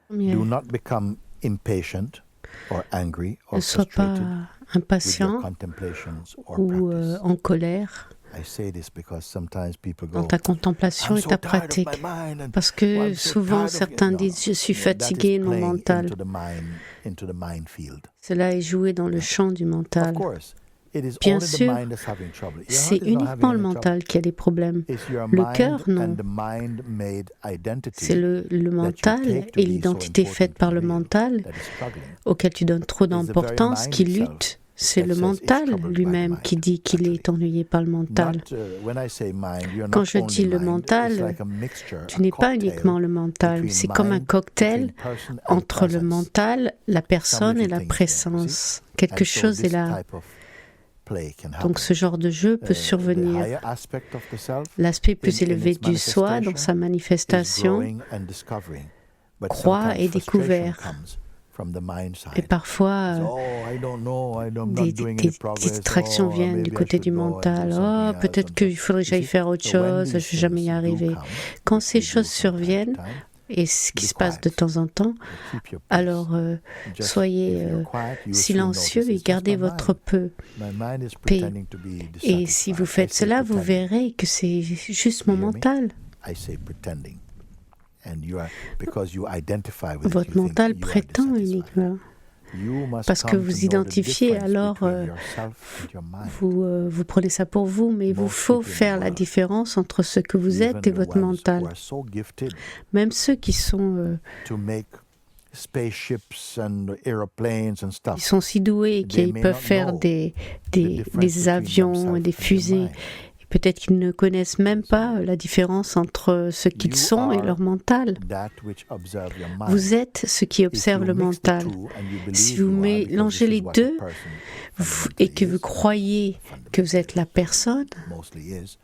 Do not become impatient or angry or frustrated with your impatient contemplations or ou practice. en colère I say this because sometimes people dans go, ta contemplation I'm et so ta tired of pratique. my mind and Parce que I'm so souvent, tired of certains No, disent, je suis that fatigué is de mon playing mental. into the minefield. Cela est joué dans le champ du Of mental. course, it is Bien only the sûr, mind that's having trouble. Your c'est heart is not having uniquement le any trouble. mental qui a des problèmes. It's your Le mind cœur, non. and the mind-made C'est identity le mental take to et be so l'identité important faite par to le reveal mental that is struggling. auquel tu donnes trop It's the very d'importance mind qui itself lutte. C'est that le says it's mental troubled by the lui-même mind, qui dit qu'il actually. est ennuyé par le mental. When I say mind, you're Quand not je only dis le mind, it's mental, like a mixture, tu a n'es pas cocktail uniquement le mental. between C'est comme un mind, cocktail between person and entre le presence. mental, la personne et living la things there, you see? présence. Quelque And so chose est this là. type of play can happen. Donc ce genre de jeu peut The survenir. higher aspect of the self L'aspect plus in élevé its du soi dans sa manifestation is manifestation growing and discovering. But croît sometimes et frustration découvert. comes from the mind side. Et parfois, It's, I don't know, I'm not des doing any progress. distractions viennent Maybe du I côté should du go and do mental. something Oh, else peut-être and qu'il so- faudrait que you j'aille see? faire autre So when chose, je these vais jamais y things do arriver. come, Quand which ces we do choses from time to surviennent, time, et ce qui be se passe de quiet. temps en temps, keep your peace. alors Just, soyez if you're quiet, you will soon silencieux notice et it's just gardez my votre mind. peu. My mind is paix. pretending to be Et si vous dissatisfied. faites I say cela, vous pretending. verrez que c'est juste You mon hear me? mental. I say pretending. And you are, because you identify with it, Votre you think mental you are prétend dissatisfied. uniquement. You must Parce que come vous to know the identifiez, difference alors between yourself and your mind. vous prenez ça pour vous, mais il vous Most faut people in the faire la world, différence entre ce que vous even êtes et the votre ones who mental. are so gifted Même ceux qui sont to make spaceships and airplanes and ils stuff. sont si doués They qu'ils may peuvent not faire know des difference avions between et des themselves and their fusées. mind. Peut-être qu'ils ne connaissent même pas la différence entre ce qu'ils You sont et are leur mental. that which observe your mind. Vous êtes ce qui If observe you le mix the mental. two and you believe Si vous you are, mélangez because this les is what a deux person et fundamentally que vous is, croyez que vous êtes la personne, mostly is,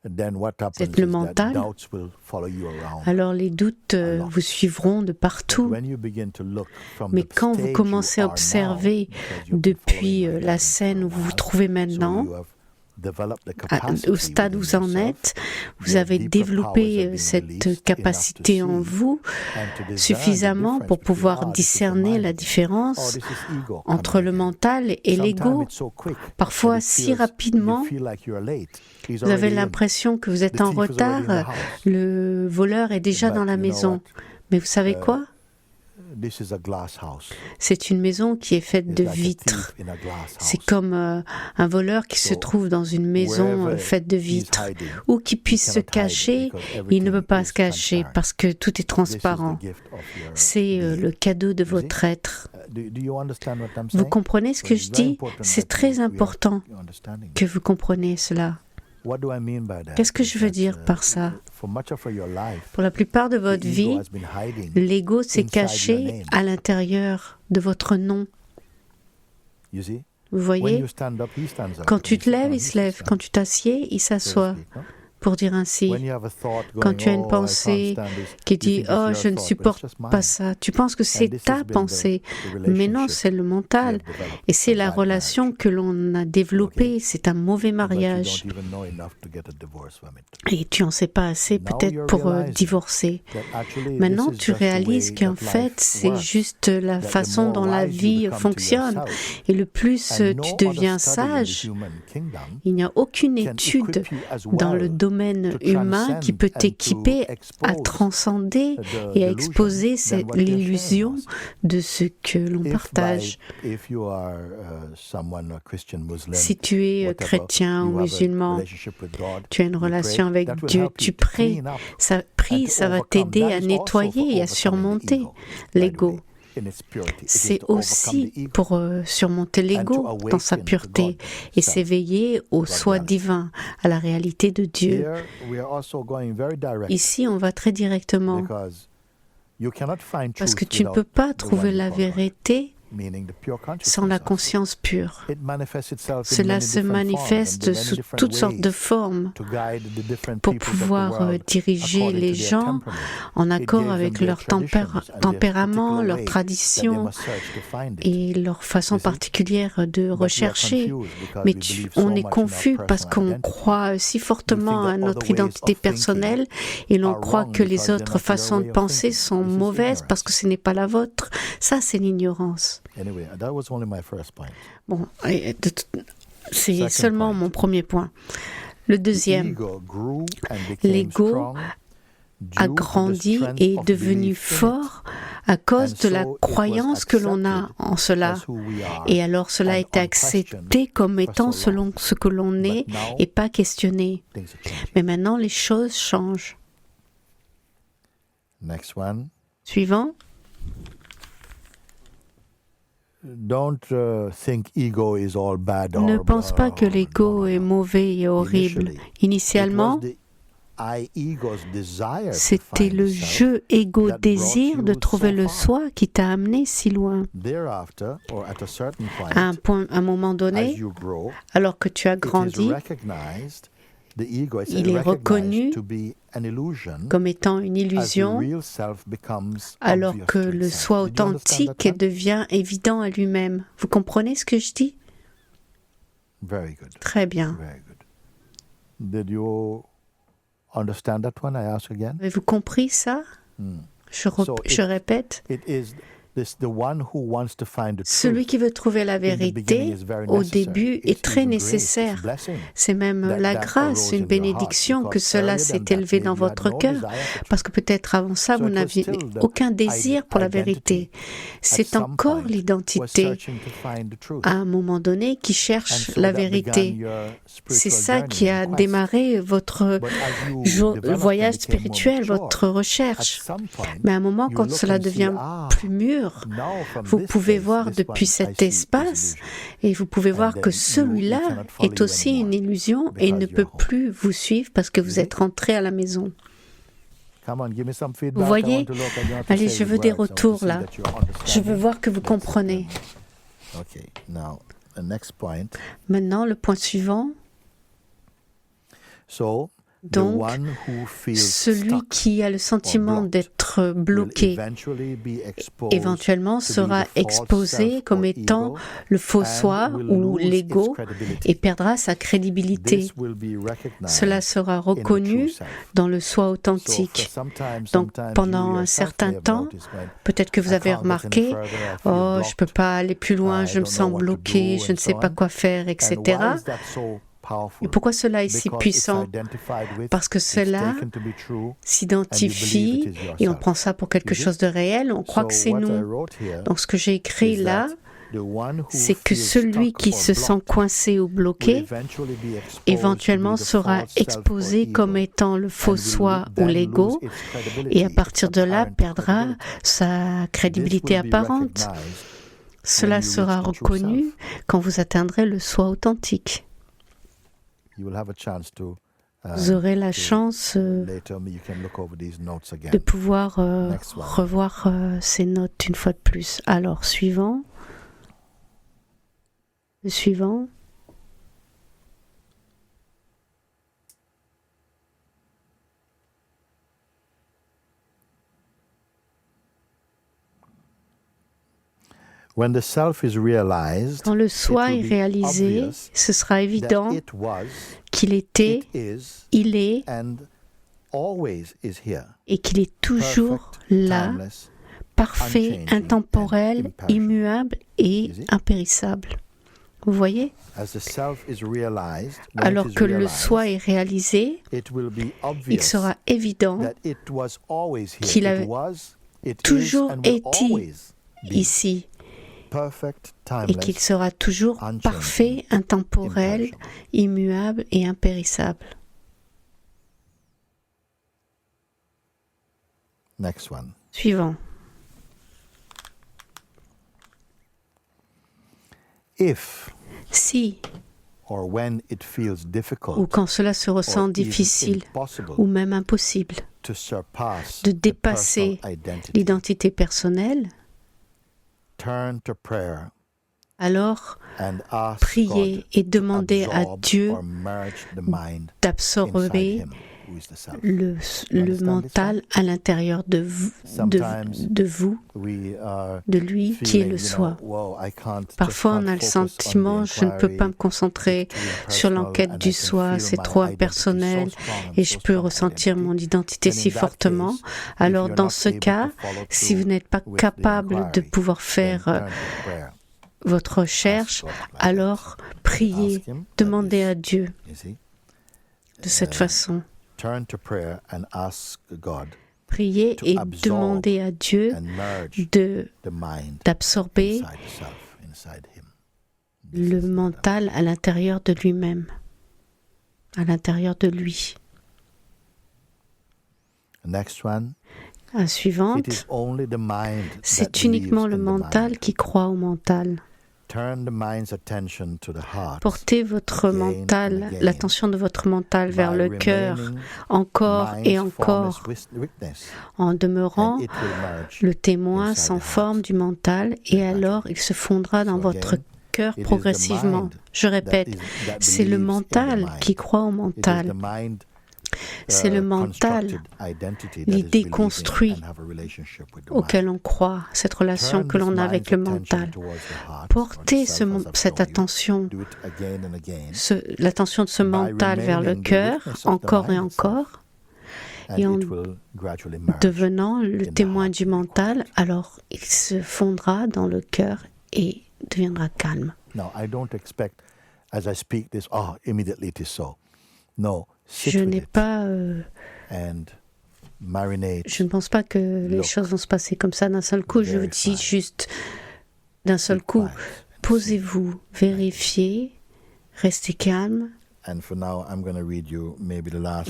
then what happens êtes le is that mental, doubts will follow you around. alors les doutes Alors, vous suivront de But partout. when you begin to look from Mais the quand vous stage commencez à you are now, observer because you've been depuis following my la guidance scène for où a vous vous while, trouvez so maintenant, you have developed the capacity au stade où within vous en yourself, êtes, vous your avez deeper powers are développé being cette released enough capacité to en see vous and to discern the suffisamment difference pour between, pouvoir this is the discerner mind la again. différence This is ego entre coming le again. mental et l'ego. Sometimes it's so quick Parfois, that it si feels- rapidement, you feel like you're late. He's vous avez already in. l'impression que vous êtes The en thief is already in the retard, house. le voleur est déjà But dans la you know maison. what? Mais vous savez quoi? This is a glass house. C'est une maison qui est faite It's de like a vitres. thief in a glass C'est house. comme un voleur qui se So, trouve dans une maison wherever faite de he's vitres. hiding, Où qu'il puisse he se cannot hide it cacher, because il ne everything peut pas is se cacher transparent. parce que tout est This is the transparent. gift of your C'est being. le cadeau de You votre see? être. Do you understand what I'm Vous saying? comprenez ce So que it's je very dis? important C'est that très we are important understanding que this. vous compreniez cela. What do I mean by that? Qu'est-ce que je veux Is that, dire par ça? For much of your life, Pour la plupart de the votre ego vie, has been hiding. l'ego s'est inside your caché name. à l'intérieur de votre nom. You see? Vous When voyez? you stand up, he stands up. Quand When tu you te sit lèves, down, il he se lève. sits Quand down, tu t'assieds, il so to s'assoit. speak, huh? Pour dire ainsi. When you have a thought Quand going, tu as une I can't pensée stand this, qui you dit think it's « Oh, your je ne thought, but it's supporte just mine. pas ça », tu penses que And c'est this has ta been pensée. the Mais non, relationship c'est le you mental. have developed, Et c'est a la bad relation marriage. que l'on a développée. Okay. C'est un mauvais But you mariage. don't even know enough to get a divorce from it. Et tu n'en sais pas assez Now peut-être you're pour realizing divorcer. That actually Maintenant, this is tu just the réalises way qu'en that fait, life c'est works. juste la That the façon more dont la wise you vie become to fonctionne. yourself, Et le plus and tu no deviens other study in the sage, human kingdom il n'y a aucune can étude equip you as dans le well domaine to humain qui transcend peut and t'équiper to à expose transcender the et à delusion exposer than what you're sharing l'illusion with us. de ce que l'on partage. If you are someone, a Christian, Muslim, Si tu es whatever, chrétien ou you have a musulman, relationship with God, tu as une you relation pray, avec that will Dieu, help tu you to pries, clean up ça, and to ça va overcome. t'aider That à is also nettoyer for et à overcoming the surmonter ego, by the l'ego. way, in its purity. It is C'est to overcome aussi the ego pour surmonter and to l'ego dans sa awaken to pureté God et self, s'éveiller au God soi reality. divin, à la réalité de Dieu. Here we are also going very direct Ici, on va très directement because you cannot find parce truth que tu ne peux without pas the trouver one you la call God. vérité meaning the pure sans la consciousness. conscience pure. It manifests itself in Cela many se different forms and manifeste in sous many different toutes sortes de ways formes to guide the different pour peoples of the pouvoir world diriger according les to their gens temperament. en It accord gives them avec their leur traditions and their tempérament, particular leurs way that they traditions must search to find it. et leur façon You see? particulière de But we are rechercher. confused because Mais we believe on so est much in our confus parce personal qu'on identity. croit si fortement that à notre other ways identité of thinking personnelle et l'on are croit wrong que les because they're autres not your façons de way of penser thinking. sont This is mauvaises parce que ignorance. ce n'est pas la vôtre. Ça, c'est l'ignorance. Anyway, that was only my first point. Bon, c'est Second seulement point. mon premier point. Le The deuxième, ego grew and became l'ego strong a due to the grandi strength et est of devenu belief in it. fort à cause And de la so it croyance was que l'on a accepted en cela. as who we are Et alors cela a and été unquestioned accepté comme étant for so long. selon ce que l'on est But now et pas questionné. things are changing. Mais maintenant, les choses changent. Next one. Suivant, Don't think ego is all bad or ne pense pas que no, l'ego no, est no. mauvais et horrible. Initialement, It was the I-ego's desire to c'était find le the self. jeu égo-désir brought de you trouver so le far. soi qui t'a amené si loin. Thereafter, or at a certain À point, un moment as donné, you grow, alors que tu as it is grandi, recognized, the ego is il est reconnu recognized to be an illusion comme étant une as the illusion, real self becomes alors obvious que to le itself. soi Did you understand authentique that one? devient évident à lui-même. Vous comprenez ce que je dis? Very good. Très bien. Very good. Did you understand that one? I ask again. Avez-vous compris ça? Hmm. Je So répète. It is the one who wants to find the Celui truth qui veut trouver la in the beginning vérité is very au necessary. début It's est très even grace, it's nécessaire. blessing. C'est même That la that grâce, arose une in your heart, bénédiction que because cela earlier s'est than that, élevé dans maybe you had votre no cœur, desire for truth. parce que peut-être avant ça, So vous it was n'aviez still that aucun désir pour la identity vérité. C'est at some encore point was l'identité searching to find the truth. à un moment donné qui And cherche so la that began vérité. your C'est spiritual ça journey qui a and quest. démarré votre But as you developed and voyage became more spirituel, mature, votre at recherche. some point, Mais à un moment, you quand look cela and see, devient plus mûr, now from vous this pouvez place, voir this depuis one, I cet see is espace illusion. et vous pouvez And voir then que you celui-là cannot follow est you aussi anymore une illusion et because ne you're peut home. plus vous suivre parce que vous See? êtes rentré à la maison. Come on, give me some feedback. Vous I voyez? want to look, I want to Allez, say je with veux des words. I want to retours see là. that you're Je veux understanding. voir que vous That's it, comprenez. then. Okay, now the next point. Maintenant, le point suivant. So, the Donc, one who feels celui stuck qui a le sentiment blocked d'être will bloqué eventually be exposed éventuellement to be sera the false exposé self comme or étant ego le faux and soi will ou lose its l'ego credibility. et perdra sa crédibilité. This will be recognized Cela sera in the reconnu true self. dans le soi So for authentique. some time, Donc sometimes pendant you un yourself certain may have temps, noticed when peut-être que vous I avez can't get any remarqué, further, I feel oh, je ne peux blocked, pas aller plus loin, I je me don't know sens what to bloqué, do, je ne and sais so pas on. quoi faire, And etc. why is that so powerful? Et pourquoi cela est si Because it's puissant? identified with, Parce que it's cela taken to be true, s'identifie and you believe it is et on yourself. prend ça pour quelque You see? chose de réel, on croit So que c'est what I nous. wrote here Donc ce que j'ai écrit is là, that the one who c'est que feels celui stuck qui or se sent blocked coincé ou will bloqué eventually be exposed éventuellement to be the sera false self or exposé ego, comme étant le faux and will soi ou then l'ego lose its credibility, et à its partir de là apparent perdra credibility. sa This crédibilité will be apparente. recognized Cela when you sera reach the true reconnu self. quand vous atteindrez le soi authentique. You will have a chance to Vous aurez la to chance later you can look over these notes again. de pouvoir Next one. revoir ces notes une fois de plus. Alors, suivant. Le suivant. When the self is realized, Quand le soi it est will be réalisé, obvious ce sera évident that it was, qu'il était, it is, il est and always is here. et qu'il est toujours Perfect, là, timeless, parfait, unchanging, intemporel, and imperishable. immuable et You see? impérissable. Vous voyez? As the self is realized, when Alors it is que le realized, soi est réalisé, it will be il obvious sera évident that it was always here. qu'il It avait was, it toujours is, and will été always be ici perfect, et qu'il timeless, sera toujours unchanging, parfait, intemporel, imperishable. immuable et impérissable. Next one. Suivant. If Si, or when it feels ou difficult quand cela se or ressent even difficile impossible ou même impossible to surpass de the dépasser personal identity, l'identité personnelle, turn to prayer alors and ask priez God et to demandez à absorb Dieu or merge the mind inside d'absorber him, who is the self. le mental à l'intérieur de vous, de lui qui est le soi. Parfois, on a le sentiment, je ne peux pas me concentrer sur l'enquête du soi, c'est trop impersonnel et je peux ressentir mon identité si fortement. Alors, dans ce cas, si vous n'êtes pas capable de pouvoir faire votre recherche, alors priez, demandez à Dieu de cette façon. Priez et demandez à Dieu d'absorber le mental à l'intérieur de lui-même, à l'intérieur de lui. La suivante, c'est uniquement le mental qui croit au mental. Portez votre mental, l'attention de votre mental vers le cœur, encore et encore, en demeurant le témoin sans forme du mental, et alors il se fondra dans votre cœur progressivement. Je répète, c'est le mental qui croit au mental. C'est le mental, l'idée construite auquel on croit, cette relation que l'on a avec le mental. Portez cette attention, l'attention de ce mental vers le cœur, encore et encore, et en devenant le témoin du mental, alors il se fondra dans le cœur et deviendra calme. Je n'ai pas... je ne pense pas que les choses vont se passer comme ça d'un seul coup. Je vous dis juste d'un seul coup. Posez-vous, vérifiez, restez calme. Et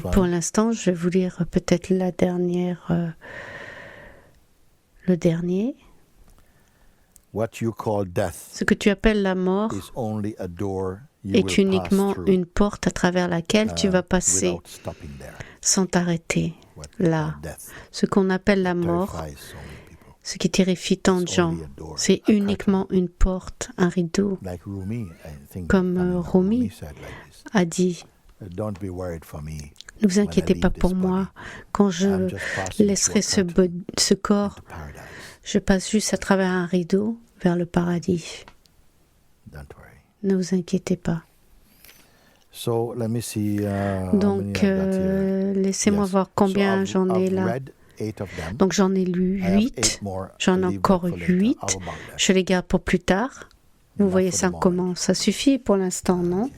pour l'instant, je vais vous lire peut-être le dernier. Ce que tu appelles la mort est uniquement une porte à travers laquelle tu vas passer sans t'arrêter. Là, ce qu'on appelle la mort, ce qui terrifie tant de gens, c'est uniquement une porte, un rideau. Comme Rumi a dit, ne vous inquiétez pas pour moi, quand je laisserai ce corps, je passe juste à travers un rideau vers le paradis. Ne vous inquiétez pas. Donc, laissez-moi voir combien j'en ai là. Donc, j'en ai lu 8. J'en ai encore 8. Je les garde pour plus tard. Vous voyez ça comment? Ça suffit pour l'instant, non?